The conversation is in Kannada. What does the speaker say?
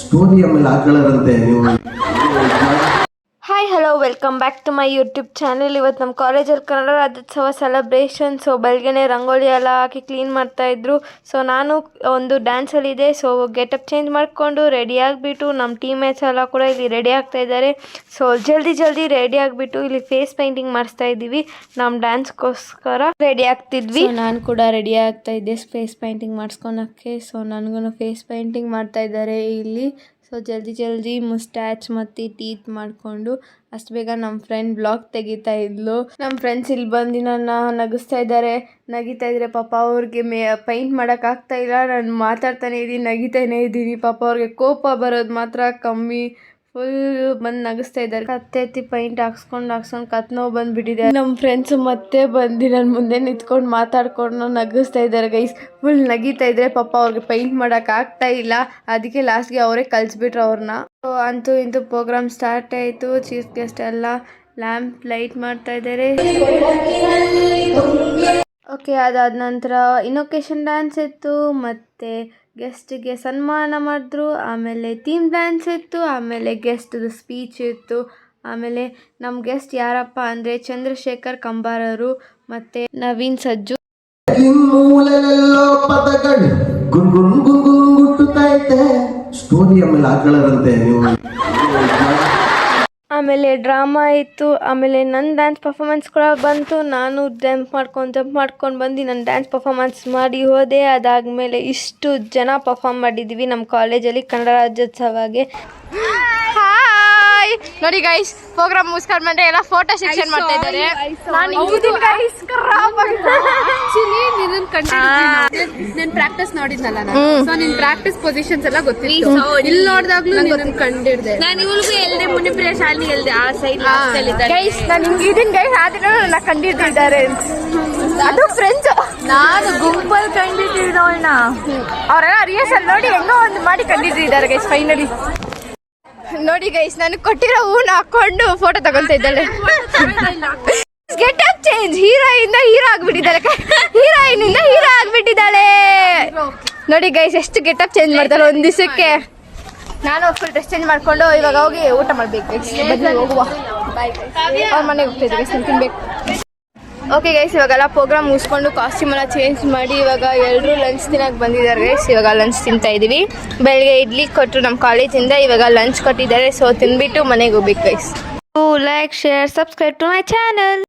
ಸ್ಟೋರಿ ಆಮೇಲೆ ಹಾಕೊಳ್ಳರಂತೆ ನೀವು. Hi hello welcome back to my YouTube channel. ಇವತ್ತು ನಮ್ಮ ಕಾಲೇಜಲ್ಲಿ ಕನ್ನಡ ರಾಜ್ಯೋತ್ಸವ ಸೆಲೆಬ್ರೇಷನ್. ಸೊ ಬೆಳಗ್ಗೆನೇ ರಂಗೋಲಿ ಎಲ್ಲ ಹಾಕಿ ಕ್ಲೀನ್ ಮಾಡ್ತಾಯಿದ್ರು. ಸೊ ನಾನು ಒಂದು ಡ್ಯಾನ್ಸಲ್ಲಿದೆ. ಸೊ ಗೆಟಪ್ ಚೇಂಜ್ ಮಾಡಿಕೊಂಡು ರೆಡಿ ಆಗಿಬಿಟ್ಟು ನಮ್ಮ ಟೀಮ್ ಮೇಟ್ಸ್ ಎಲ್ಲ ಕೂಡ ಇಲ್ಲಿ ರೆಡಿ ಆಗ್ತಾ ಇದ್ದಾರೆ. ಸೊ ಜಲ್ದಿ ರೆಡಿ ಆಗಿಬಿಟ್ಟು ಇಲ್ಲಿ ಫೇಸ್ ಪೇಂಟಿಂಗ್ ಮಾಡಿಸ್ತಾ ಇದ್ದೀವಿ. ನಮ್ಮ ಡ್ಯಾನ್ಸ್ಗೋಸ್ಕರ ರೆಡಿ ಆಗ್ತಿದ್ವಿ. ನಾನು ಕೂಡ ರೆಡಿ ಆಗ್ತಾ ಇದ್ದೆ ಫೇಸ್ ಪೇಂಟಿಂಗ್ ಮಾಡಿಸ್ಕೊಳಕ್ಕೆ. ಸೊ ನನಗೂ ಫೇಸ್ ಪೇಂಟಿಂಗ್ ಮಾಡ್ತಾ ಇದ್ದಾರೆ ಇಲ್ಲಿ. ಸೊ ಜಲ್ದಿ ಮುಸ್ಟ್ಯಾಚ್ ಮತ್ತು ಟೀತ್ ಮಾಡಿಕೊಂಡು ಅಷ್ಟು ಬೇಗ ನಮ್ಮ ಫ್ರೆಂಡ್ ಬ್ಲಾಗ್ ತೆಗಿತಾ ಇದ್ಲು. ನಮ್ಮ ಫ್ರೆಂಡ್ಸ್ ಇಲ್ಲಿ ಬಂದು ನನ್ನ ನಗಿಸ್ತಾ ಇದ್ದಾರೆ. ಪಾಪ ಅವ್ರಿಗೆ ಪೈಂಟ್ ಮಾಡೋಕ್ಕಾಗ್ತಾ ಇಲ್ಲ. ನಾನು ಮಾತಾಡ್ತಾನೆ ಇದ್ದೀನಿ, ನಗಿತಾನೆ ಇದ್ದೀನಿ. ಪಾಪ ಅವ್ರಿಗೆ ಕೋಪ ಬರೋದು ಮಾತ್ರ ಕಮ್ಮಿ. ಫುಲ್ ಬಂದು ನಗಿಸ್ತಾ ಇದ್ದಾರೆ. ಕತ್ತೆತ್ತಿ ಪೈಂಟ್ ಹಾಕ್ಸ್ಕೊಂಡು ಕತ್ ನೋವು ಬಂದುಬಿಟ್ಟಿದೆ. ನಮ್ಮ ಫ್ರೆಂಡ್ಸು ಮತ್ತೆ ಬಂದು ನನ್ನ ಮುಂದೆ ನಿಂತ್ಕೊಂಡು ಮಾತಾಡ್ಕೊಂಡು ನಗಿಸ್ತಾ ಇದ್ದಾರೆ ಗೈಸ್. ಫುಲ್ ನಗಿತಾ ಇದ್ರೆ ಪಾಪ ಅವ್ರಿಗೆ ಪೈಂಟ್ ಮಾಡೋಕ್ಕಾಗ್ತಾ ಇಲ್ಲ. ಅದಕ್ಕೆ ಲಾಸ್ಟ್ಗೆ ಅವರೇ ಕಲಿಸ್ಬಿಟ್ರು ಅವ್ರನ್ನ. ಅಂತೂ ಇಂತೂ ಪ್ರೋಗ್ರಾಮ್ ಸ್ಟಾರ್ಟ್ ಆಯಿತು. ಚೀಫ್ ಗೆಸ್ಟ್ ಎಲ್ಲ ಲ್ಯಾಂಪ್ ಲೈಟ್ ಮಾಡ್ತಾ ಇದ್ದಾರೆ. ಓಕೆ, ಅದಾದ ನಂತರ ಇನ್ನೊಕೇಶನ್ ಡ್ಯಾನ್ಸ್ ಇತ್ತು, ಮತ್ತು ಗೆಸ್ಟಿಗೆ ಸನ್ಮಾನ ಮಾಡಿದ್ರು. ಆಮೇಲೆ ಥೀಮ್ ಡ್ಯಾನ್ಸ್ ಇತ್ತು. ಆಮೇಲೆ ಗೆಸ್ಟ್ದು ಸ್ಪೀಚ್ ಇತ್ತು. ಆಮೇಲೆ ನಮ್ಮ ಗೆಸ್ಟ್ ಯಾರಪ್ಪ ಅಂದರೆ ಚಂದ್ರಶೇಖರ್ ಕಂಬಾರರು ಮತ್ತು ನವೀನ್ ಸಜ್ಜು. ಪದಗಳು ಗುಟ್ಟುತ್ತೈತೆ ಸ್ಟೋರಿ ಆಮೇಲೆ ಹಾಕೊಳ್ಳರಂತೆ ನೀವು. ಆಮೇಲೆ ಡ್ರಾಮಾ ಇತ್ತು. ಆಮೇಲೆ ನನ್ನ ಡ್ಯಾನ್ಸ್ ಪರ್ಫಾಮೆನ್ಸ್ ಕೂಡ ಬಂತು. ನಾನು ಜಂಪ್ ಮಾಡ್ಕೊಂಡು ಬಂದು ನನ್ನ ಡ್ಯಾನ್ಸ್ ಪರ್ಫಾಮೆನ್ಸ್ ಮಾಡಿ ಹೋದೆ. ಅದಾದಮೇಲೆ ಇಷ್ಟು ಜನ ಪರ್ಫಾರ್ಮ್ ಮಾಡಿದ್ದೀವಿ ನಮ್ಮ ಕಾಲೇಜಲ್ಲಿ ಕನ್ನಡ ರಾಜ್ಯೋತ್ಸವಗೆ. ಹಾಯ್ ನೋಡಿ ಗೈಸ್, ಪ್ರೋಗ್ರಾಮ್ ಮುಗಿಸ್ಕೊಂಡ್ಬಂದ್ರೆ ಎಲ್ಲ ಫೋಟೋ ಸೆಕ್ಷನ್ ಮಾಡ್ತಾ ಇದ್ದಾರೆ. ನೀನ್ ಪ್ರಾಕ್ಟೀಸ್ ನೋಡಿದ್ನಲ್ಲ ನಾನು. ಸೊ ನಿನ್ ಪ್ರಾಕ್ಟೀಸ್ ಪೊಸಿಷನ್ಸ್ ಎಲ್ಲ ಗೊತ್ತಿತ್ತು. ಇಲ್ಲಿ ನೋಡಿದಾಗ್ಲೂ ನೀನು ಕಂಡಿಡ್ದೆ. ನಾನು ಇವಳಿಗೂ ಹೇಳ್ದೆ, ಮುನಿಪ್ರಿಯ ಶಾಲಿನಿ ಹೇಳ್ದೆ ಆ ಸೈಡ್ ಗೈಸ್. ನಾನು ಹಿಂಗಿದ್ದೀನಿ ಗೈಸ್, ಆದ್ರೆ ನನ್ನ ಕಂಡಿಡ್ದಿದ್ದಾರೆ. ಅದು ಫ್ರೆಂಡ್ಸ್, ನಾನು ಗುಂಪಲ್ಲಿ ಕಂಡಿಟ್ಟಿದ್ದವಳನ್ನ. ಅವರೆಲ್ಲ ರಿಹರ್ಸಲ್ ನೋಡಿ ಹೆಂಗೋ ಒಂದು ಮಾಡಿ ಕಂಡಿಡ್ದಿದ್ದಾರೆ ಗೈಸ್. ಫೈನಲಿ ನೋಡಿ ಗೈಸ್, ನನಗೆ ಕೊಟ್ಟಿರೋ ಹೂನ ಹಾಕೊಂಡು ಫೋಟೋ ತಗೊಂತ ಇದ್ದಾಳೆ. ಗೆಟಪ್ ಚೇಂಜ್, ಹೀರೋಯಿಂದ ಹೀರೋ ಆಗ್ಬಿಟ್ಟಿದ್ದಾಳೆ. ಹೀರೋಯಿನಿಂದ ಹೀರೋ ಆಗ್ಬಿಟ್ಟಿದ್ದಾಳೆ. ನೋಡಿ ಗೈಸ್, ಎಷ್ಟು ಗೆಟಪ್ ಚೇಂಜ್ ಮಾಡ್ತಾಳೆ ಒಂದು ದಿವಸಕ್ಕೆ. ನಾನು ಫುಲ್ ಡ್ರೆಸ್ ಚೇಂಜ್ ಮಾಡ್ಕೊಂಡು ಇವಾಗ ಹೋಗಿ ಊಟ ಮಾಡ್ಬೇಕು. ಬನ್ನಿ ಹೋಗುವ. ಅವ್ರ ಮನೆಗೆ ಹೋಗ್ತಿದ್ದೆ ಗೈಸ್, ನಾನು ತಿನ್ಬೇಕು. ಓಕೆ ಗೈಸ್, ಇವಾಗೆಲ್ಲ ಪ್ರೋಗ್ರಾಮ್ ಮುಗಿಸ್ಕೊಂಡು ಕಾಸ್ಟ್ಯೂಮ್ ಎಲ್ಲ ಚೇಂಜ್ ಮಾಡಿ ಇವಾಗ ಎಲ್ಲರೂ ಲಂಚ್ ತಿನ್ನಕ್ಕೆ ಬಂದಿದ್ದಾರೆ ಗೈಸ್. ಇವಾಗ ಲಂಚ್ ತಿಂತಾ ಇದ್ದೀವಿ. ಬೆಳಗ್ಗೆ ಇಡ್ಲಿ ಕೊಟ್ಟರು ನಮ್ಮ ಕಾಲೇಜಿಂದ, ಇವಾಗ ಲಂಚ್ ಕೊಟ್ಟಿದ್ದಾರೆ. ಸೊ ತಿನ್ಬಿಟ್ಟು ಮನೆಗೆ ಹೋಗ್ಬೇಕು guys. Like, share, subscribe to my channel.